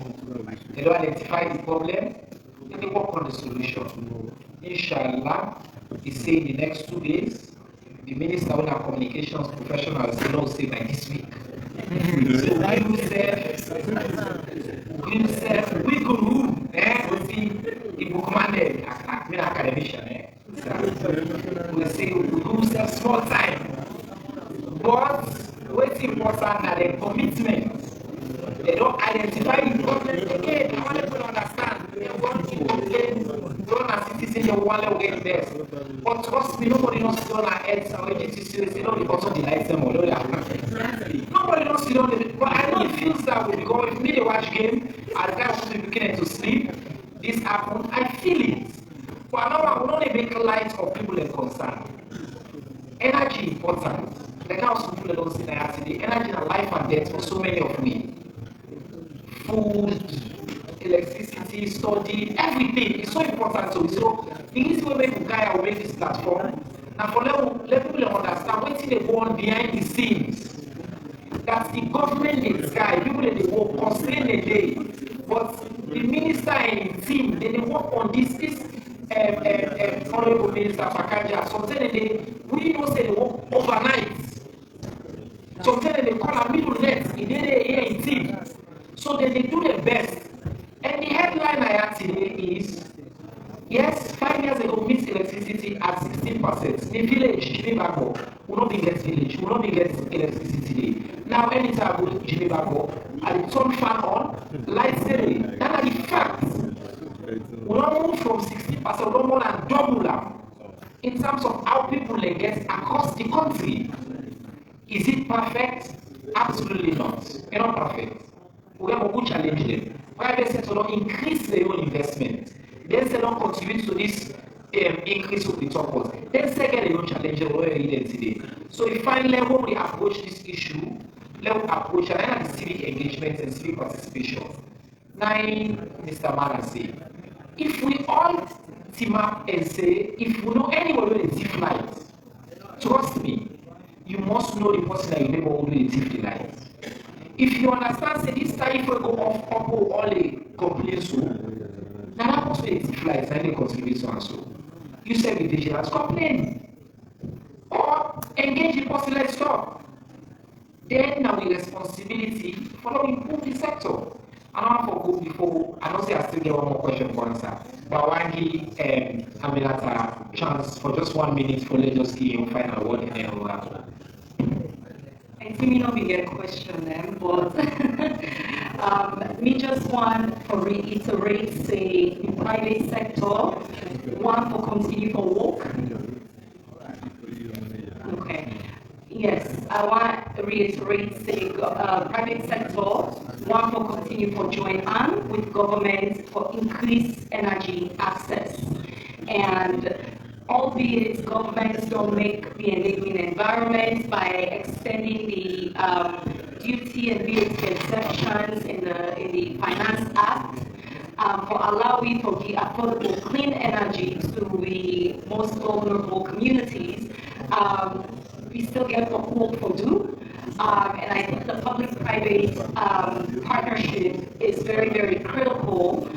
They don't identify the problem, and they work on the solution. Inshallah, he say in the next 2 days, the Minister of our Communications Professionals will say by this week. Himself, we could room, he commanded, an academician, we say we lose a small time. But what's important are the commitment. They don't identify the problem again. I want people to understand. They want to complain, don't as citizen, they want to get best. But trust me, nobody knows to our heads or agencies, they don't also delight them or nobody knows to know them. But I know it feels that way because if me they watch game, as guys want to be beginning to sleep, this happened, I feel it. But now I will only make light of people that are concerned. Energy important. Like how some people don't see that today. Energy and life and death for so many of me. Food, electricity, study, everything is so important to me. So the easy way we can make this platform. Now for let people understand what's in the world behind the scenes. That the government is guy, people that they work constrain the day. But the minister and the team, they work on this honorable minister Fakaja. Sometimes we don't say they work overnight. Sometimes they call a middle net, they here in team. So then they do their best. And the headline I have today is, yes, 5 years ago, missed electricity at 16%. The village, Geneva, will not be get village, will not be get electricity today. Now, anytime I go to Geneva, I turn fan on, lights steady. That are the facts. We don't move from 60%, we don't more than double them. In terms of how people get across the country. Is it perfect? Absolutely not. They're not perfect. We have a good challenge them. Private sector don't increase their own investment. Then they don't contribute to this increase of the top ones. Then second, they don't challenge the royal identity. So if finally when we approach this issue, let us approach the civic engagement and civic participation. Now, Mr. Mara say, if we all team up and say, if we know anyone with a thief light, trust me, you must know the person that you never will do the thief the light. If you understand, say this tariff will go off couple all the complaints so, now that must be a thief light and they contribute so and so. You say with vigilance, complain. Or engage the person, let's stop. Then now the responsibility for to improve the sector. I don't want to go before, I don't say I still get one more question for answer. But I want to give Aminata a chance for just 1 minute for let us give you final word and then we'll have. I think we know we get a question then, but we just want to reiterate, say, the private sector, one for continue for work. Okay. Yes, I want to reiterate, say, private sector, one for continue for join on with government for increased energy access. And albeit governments don't make the enabling environment by extending the duty and VAT exemptions in the Finance Act for allowing for the affordable clean energy to the most vulnerable communities, we still get the work for do. And I think the public-private partnership is very, very critical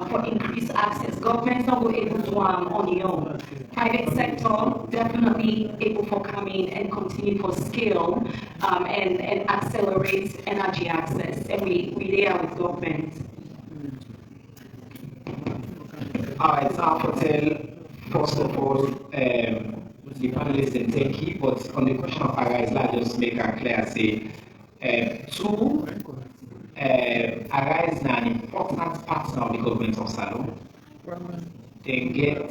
for increased access. Government's not able to do on their own. Private sector definitely able for come in and continue for scale and accelerate energy access. And we there with government. It's our hotel, first of all, the panelists and thank you, but on the question of Arise, let's just make it clear, say, two, Arise is an important partner of the government of Salon. They get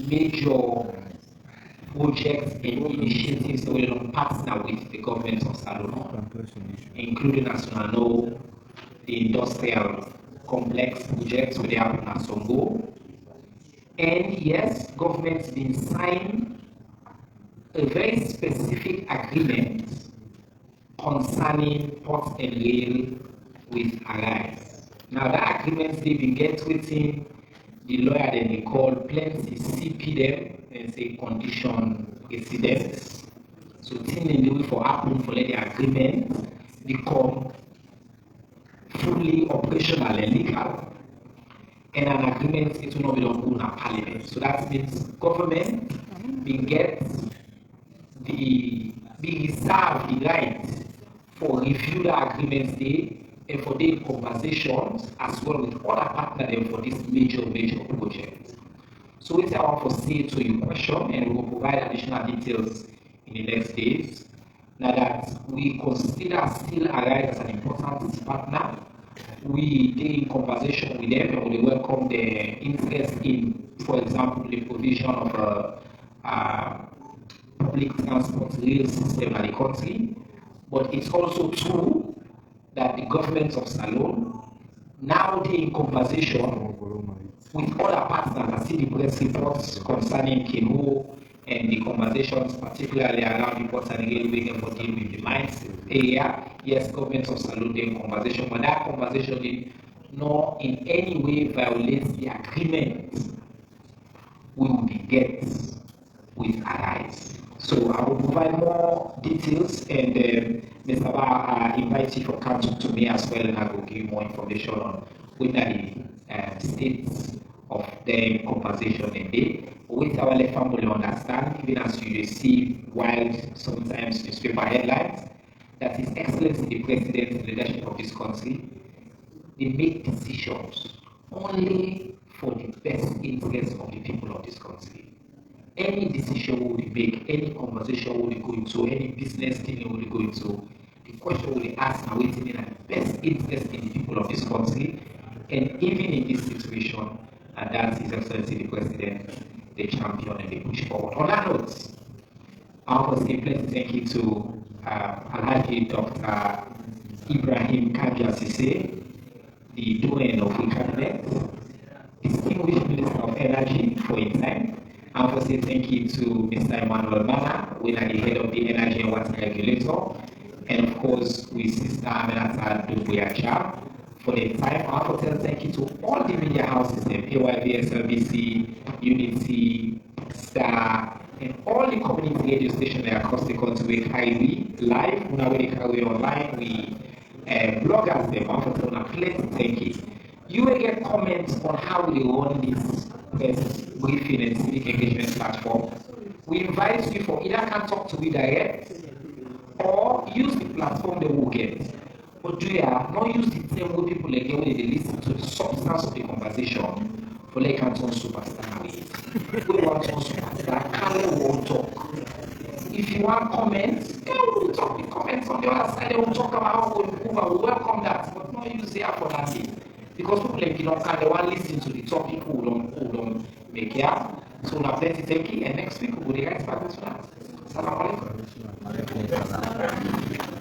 major projects and initiatives that will partner with the government of Salomon, including National, the industrial complex projects with the Songo. And yes, government's been signed a very specific agreement concerning ports and rail with Arise. Now that agreement they've been get within the lawyer that they call plenty CP them and say condition precedents. So thing they do for happen for let the agreement become fully operational and legal. And an agreement it will not be done in a parliament. So that means government will get the reserve the right for review the agreements day and for their conversations as well with other partners for this major project. So it's I want to say to your question, and we will provide additional details in the next days. Now that we consider still Arise as an important partner, we did in conversation with them and we welcome their interest in, for example, the provision of a public transport rail system in the country. But it's also true that the government of Salon now they in conversation with other partners. I see the press reports concerning Kenu and the conversations particularly around the ports and railway and for dealing with the mines area. Yes, government of Salon they in conversation, but that conversation did not in any way violate the agreement we will be get with Arise. So I will provide more details and Mr. Ba invite you to come to me as well and I will give you more information on whether the states of the conversation and day. With our family understand, even as you receive wild sometimes newspaper headlines, that His Excellency the President and leadership of this country, they make decisions only for the best interest of the people of this country. Any decision we make, any conversation we go into, any business dealing we go into, the question we ask now is in the best interest in the people of this country. And even in this situation, that His Excellency the President, the champion and the push forward. On that note, I want to say plenty thank you to Alhaji Dr. Ibrahim Kajia Sise, the doyen of the cabinet, distinguished Minister of Energy for his time. I want to say thank you to Mr. Emmanuel Mana, the head of the Energy and Water Regulator, and of course with Sister Aminata Dubuyacha for the time. I want to say thank you to all the media houses, the PYV, SLBC, Unity, Star, and all the community radio stations across the country. We carry live, we carry online, we bloggers, them. I want to say thank you. You will get comments on how we run this press briefing and civic engagement platform. We invite you for either can talk to me direct or use the platform that we'll get. But do not use the term where people again when they listen to the substance of the conversation for like can turn superstar. We want to superstar, can we talk? If you want comments, we'll talk the comments on the other side, we'll talk about how we improve, we welcome that, but not use it for that thing. Because people like they want to listen to the topic who don't make it up. So now plenty thank you and next week we'll be right back with that. Assalamu alaikum.